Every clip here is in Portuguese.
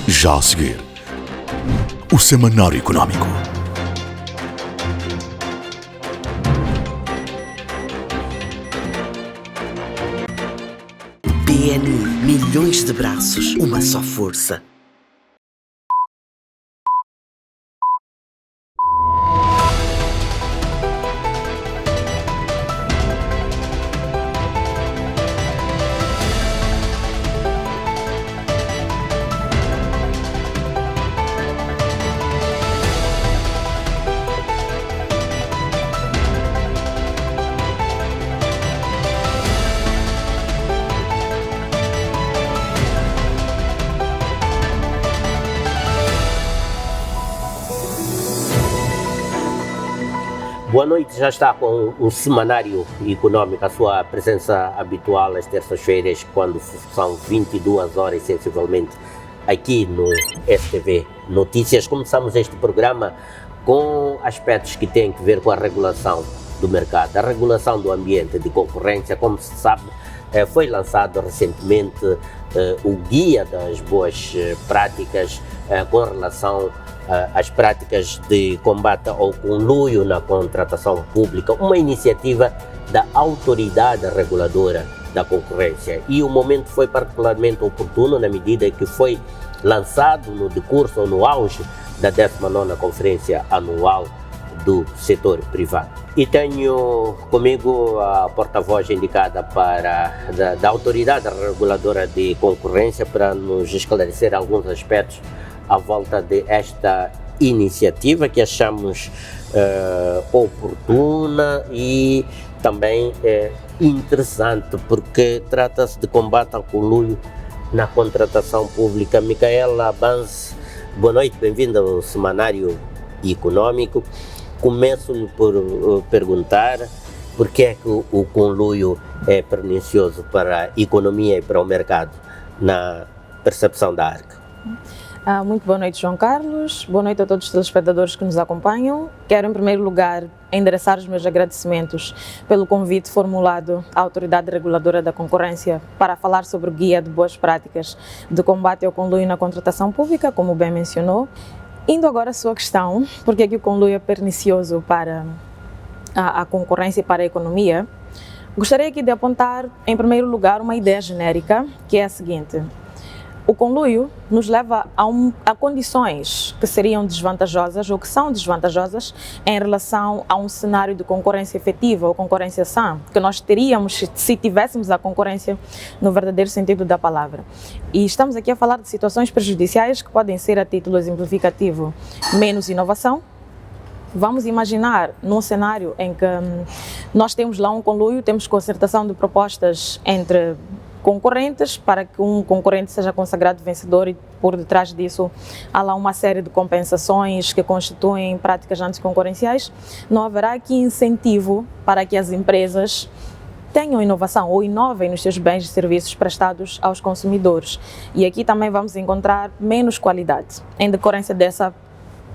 Já a seguir, o Semanário Económico. PNI, milhões de braços, uma só força. Boa noite, já está com o Semanário Económico, a sua presença habitual às terças-feiras, quando são 22 horas, sensivelmente, aqui no STV Notícias. Começamos este programa com aspectos que têm a ver com a regulação do mercado, a regulação do ambiente de concorrência. Como se sabe, foi lançado recentemente o Guia das Boas Práticas com relação as práticas de combate ao conluio na contratação pública, uma iniciativa da Autoridade Reguladora da Concorrência. E o momento foi particularmente oportuno na medida que foi lançado no decurso ou no auge da 19ª Conferência Anual do Setor Privado. E tenho comigo a porta-voz indicada da Autoridade Reguladora de Concorrência para nos esclarecer alguns aspectos à volta de esta iniciativa que achamos oportuna e também interessante, porque trata-se de combate ao conluio na contratação pública. Micaela Banz, boa noite, bem-vinda ao Semanário Económico. Começo-lhe por perguntar por que é que o conluio é pernicioso para a economia e para o mercado, na percepção da ARC. Muito boa noite, João Carlos. Boa noite a todos os telespectadores que nos acompanham. Quero, em primeiro lugar, endereçar os meus agradecimentos pelo convite formulado à Autoridade Reguladora da Concorrência para falar sobre o Guia de Boas Práticas de Combate ao Conluio na Contratação Pública, como bem mencionou. Indo agora à sua questão, por que é que o conluio é pernicioso para a concorrência e para a economia? Gostaria aqui de apontar, em primeiro lugar, uma ideia genérica, que é a seguinte: o conluio nos leva a condições que seriam desvantajosas ou que são desvantajosas em relação a um cenário de concorrência efetiva ou concorrência sã, que nós teríamos se tivéssemos a concorrência no verdadeiro sentido da palavra. E estamos aqui a falar de situações prejudiciais que podem ser, a título exemplificativo, menos inovação. Vamos imaginar num cenário em que nós temos lá um conluio, temos concertação de propostas entre concorrentes para que um concorrente seja consagrado vencedor, e por detrás disso há lá uma série de compensações que constituem práticas anticoncorrenciais. Não haverá aqui incentivo para que as empresas tenham inovação ou inovem nos seus bens e serviços prestados aos consumidores. E aqui também vamos encontrar menos qualidade. Em decorrência dessa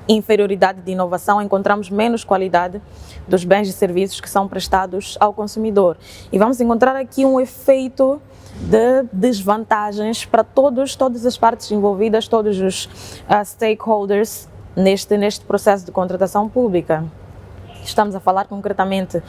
inferioridade de inovação, encontramos menos qualidade dos bens e serviços que são prestados ao consumidor. E vamos encontrar aqui um efeito de desvantagens para todas as partes envolvidas, todos os stakeholders neste processo de contratação pública. Estamos a falar concretamente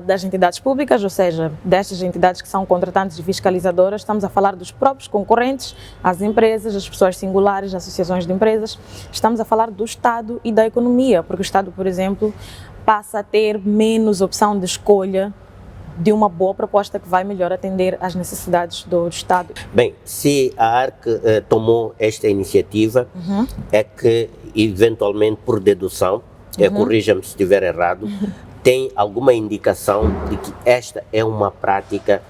das entidades públicas, ou seja, destas entidades que são contratantes e fiscalizadoras. Estamos a falar dos próprios concorrentes, as empresas, as pessoas singulares, associações de empresas. Estamos a falar do Estado e da economia, porque o Estado, por exemplo, passa a ter menos opção de escolha de uma boa proposta que vai melhor atender às necessidades do Estado. Bem, se a ARC tomou esta iniciativa, é que, eventualmente, por dedução, corrija-me se estiver errado, tem alguma indicação de que esta é uma prática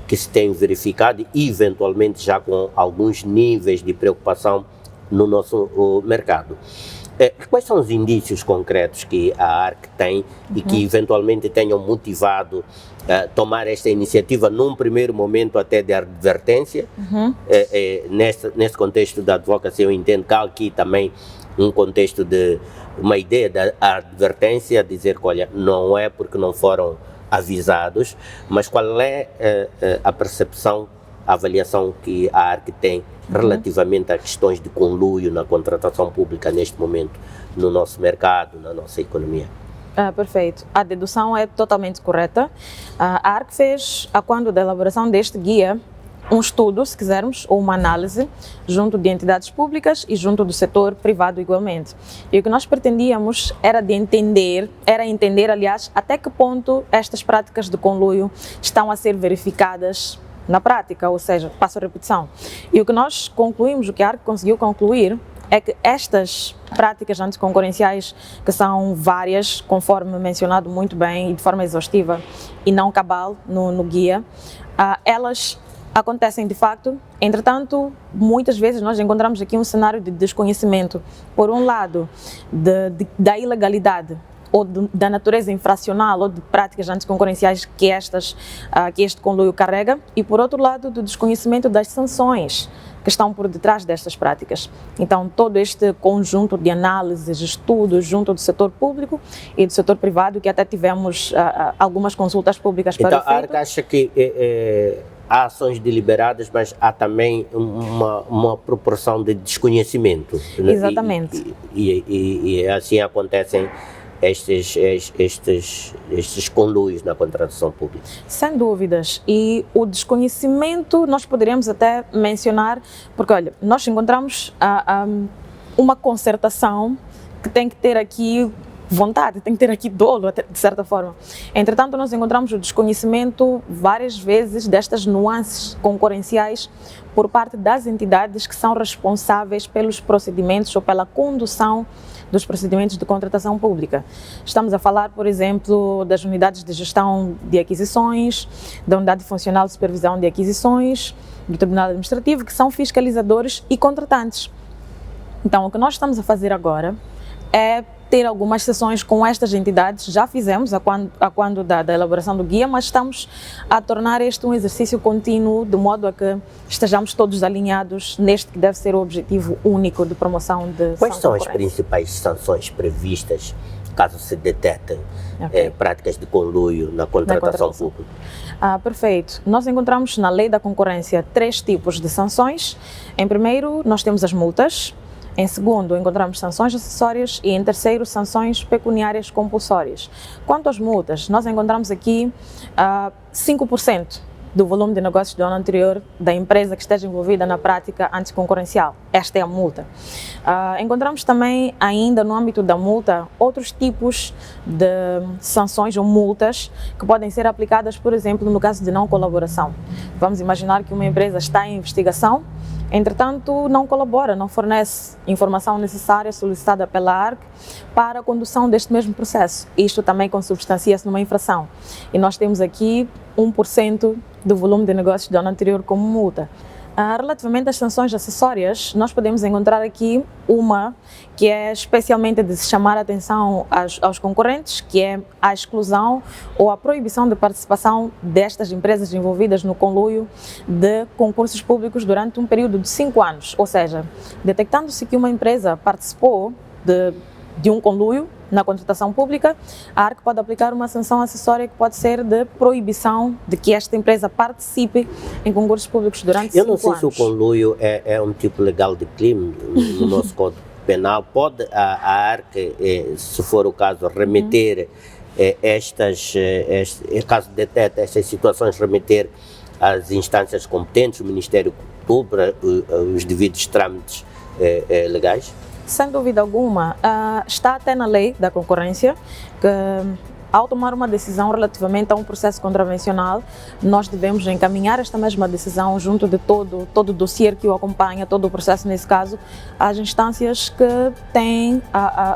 que se tem verificado e, eventualmente, já com alguns níveis de preocupação no nosso mercado. Quais são os indícios concretos que a ARC tem e que eventualmente tenham motivado tomar esta iniciativa num primeiro momento até de advertência? Nesse contexto da advocacia, eu entendo que há aqui também um contexto de uma ideia da advertência, dizer que, olha, não é porque não foram avisados, mas qual é a percepção a avaliação que a ARC tem relativamente a questões de conluio na contratação pública neste momento no nosso mercado, na nossa economia. Perfeito. A dedução é totalmente correta. A ARC fez, quando da elaboração deste guia, um estudo, se quisermos, ou uma análise, junto de entidades públicas e junto do setor privado igualmente. E o que nós pretendíamos era entender, aliás, até que ponto estas práticas de conluio estão a ser verificadas na prática, ou seja, passo a repetição. E o que nós concluímos, o que a ARC conseguiu concluir, é que estas práticas anticoncorrenciais, que são várias, conforme mencionado muito bem e de forma exaustiva e não cabal no guia, elas acontecem de facto. Entretanto, muitas vezes nós encontramos aqui um cenário de desconhecimento, por um lado, da ilegalidade ou da natureza infracional ou de práticas anticoncorrenciais que este conluio carrega, e por outro lado, do desconhecimento das sanções que estão por detrás destas práticas. Então, todo este conjunto de análises, estudos junto do setor público e do setor privado, que até tivemos algumas consultas públicas para o efeito. Então, a ARC acha que há ações deliberadas, mas há também uma proporção de desconhecimento. Exatamente. E assim acontecem estes conluios na contratação pública. Sem dúvidas. E o desconhecimento nós poderíamos até mencionar, porque olha, nós encontramos uma concertação que tem que ter aqui vontade, tem que ter aqui dolo, de certa forma. Entretanto, nós encontramos o desconhecimento várias vezes destas nuances concorrenciais por parte das entidades que são responsáveis pelos procedimentos ou pela condução dos procedimentos de contratação pública. Estamos a falar, por exemplo, das unidades de gestão de aquisições, da unidade funcional de supervisão de aquisições, do Tribunal Administrativo, que são fiscalizadores e contratantes. Então, o que nós estamos a fazer agora é ter algumas sessões com estas entidades. Já fizemos a quando da elaboração do guia, mas estamos a tornar este um exercício contínuo, de modo a que estejamos todos alinhados neste que deve ser o objetivo único de promoção de Quais são as principais sanções previstas caso se detectem práticas de conluio na contratação pública? Perfeito. Nós encontramos na Lei da Concorrência 3 tipos de sanções. Em primeiro, nós temos as multas. Em segundo, encontramos sanções acessórias e em terceiro, sanções pecuniárias compulsórias. Quanto às multas, nós encontramos aqui 5% do volume de negócios do ano anterior da empresa que esteja envolvida na prática anticoncorrencial. Esta é a multa. Encontramos também, ainda no âmbito da multa, outros tipos de sanções ou multas que podem ser aplicadas, por exemplo, no caso de não colaboração. Vamos imaginar que uma empresa está em investigação, entretanto, não colabora, não fornece informação necessária solicitada pela ARC para a condução deste mesmo processo. Isto também consubstancia-se numa infração. E nós temos aqui 1% do volume de negócios do ano anterior como multa. Relativamente às sanções acessórias, nós podemos encontrar aqui uma que é especialmente de se chamar a atenção aos concorrentes, que é a exclusão ou a proibição de participação destas empresas envolvidas no conluio de concursos públicos durante um período de 5 anos. Ou seja, detectando-se que uma empresa participou de um conluio na contratação pública, a ARC pode aplicar uma sanção acessória que pode ser de proibição de que esta empresa participe em concursos públicos durante 5 anos. Eu não sei se o conluio é um tipo legal de crime no nosso Código Penal. Pode a ARC, se for o caso, remeter caso detecte estas situações, remeter às instâncias competentes, o Ministério Público, os devidos trâmites legais? Sem dúvida alguma, está até na Lei da Concorrência que, ao tomar uma decisão relativamente a um processo contravencional, nós devemos encaminhar esta mesma decisão junto de todo o dossiê que o acompanha, todo o processo nesse caso, às instâncias que têm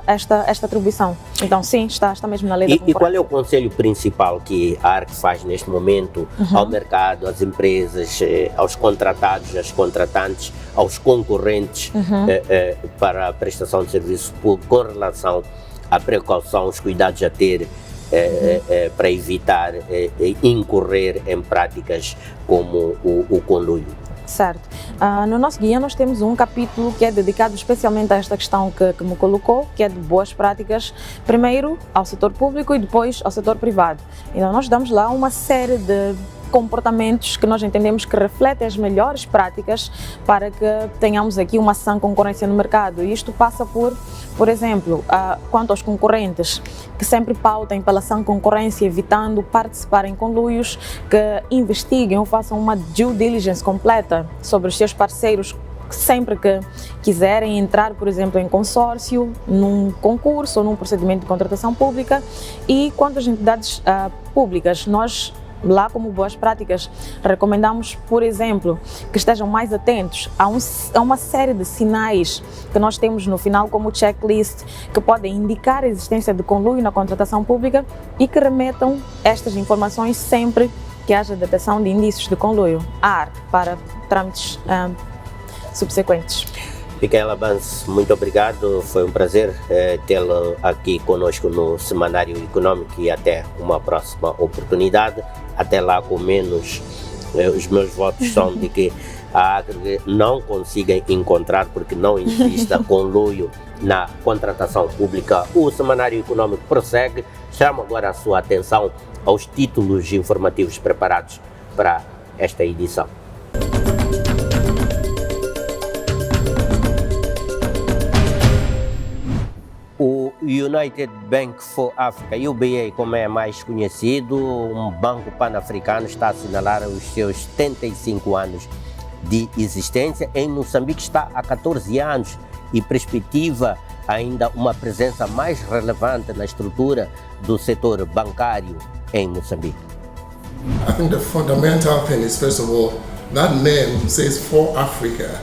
esta atribuição. Então sim, está mesmo na Lei da Concorrência. E qual é o conselho principal que a ARC faz neste momento ao mercado, às empresas, aos contratados, às contratantes, aos concorrentes para a prestação de serviço público com relação à precaução, os cuidados a ter para evitar incorrer em práticas como o conluio? Certo. No nosso guia nós temos um capítulo que é dedicado especialmente a esta questão que me colocou, que é de boas práticas, primeiro ao setor público e depois ao setor privado. Então nós damos lá uma série de comportamentos que nós entendemos que refletem as melhores práticas para que tenhamos aqui uma sã concorrência no mercado. E isto passa por exemplo, quanto aos concorrentes, que sempre pautem pela sã concorrência, evitando participar em conluios, que investiguem ou façam uma due diligence completa sobre os seus parceiros sempre que quiserem entrar, por exemplo, em consórcio, num concurso ou num procedimento de contratação pública. E quanto às entidades públicas, nós lá, como boas práticas, recomendamos, por exemplo, que estejam mais atentos a uma série de sinais que nós temos no final como checklist, que podem indicar a existência de conluio na contratação pública e que remetam estas informações sempre que haja detecção de indícios de conluio à ARC para trâmites subsequentes. Micaela Bans, muito obrigado, foi um prazer tê-la aqui conosco no Semanário Econômico e até uma próxima oportunidade. Até lá, com menos, os meus votos são de que a Agri não consiga encontrar, porque não exista conluio na contratação pública. O Semanário Econômico prossegue. Chamo agora a sua atenção aos títulos informativos preparados para esta edição. O United Bank for Africa, UBA, como é mais conhecido, um banco pan-africano, está a assinalar os seus 75 anos de existência. Em Moçambique está há 14 anos e perspectiva ainda uma presença mais relevante na estrutura do setor bancário em Moçambique. I think the fundamental thing is, first of all, that name says for Africa.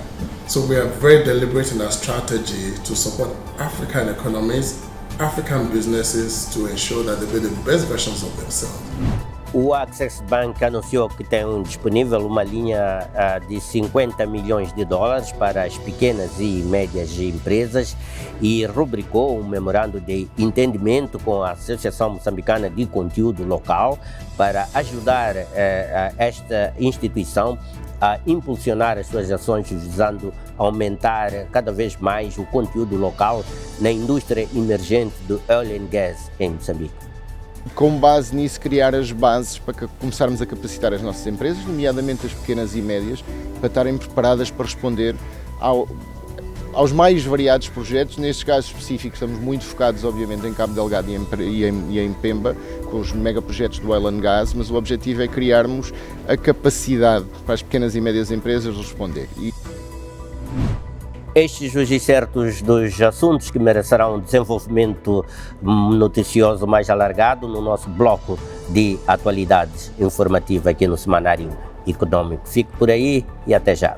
So we are very deliberate in our strategy to support African economies, African businesses, to ensure that they build the best versions of themselves. O Access Bank anunciou que tem disponível uma linha de 50 milhões de dólares para as pequenas e médias empresas e rubricou um memorando de entendimento com a Associação Moçambicana de Conteúdo Local para ajudar esta instituição a impulsionar as suas ações visando aumentar cada vez mais o conteúdo local na indústria emergente do oil and gas em Moçambique. Com base nisso, criar as bases para começarmos a capacitar as nossas empresas, nomeadamente as pequenas e médias, para estarem preparadas para responder aos mais variados projetos. Nestes casos específicos estamos muito focados, obviamente, em Cabo Delgado e em Pemba, com os megaprojetos do oil and gas, mas o objetivo é criarmos a capacidade para as pequenas e médias empresas responder. Estes os certos dos assuntos que merecerão um desenvolvimento noticioso mais alargado no nosso bloco de atualidades informativa aqui no Semanário Econômico. Fique por aí e até já.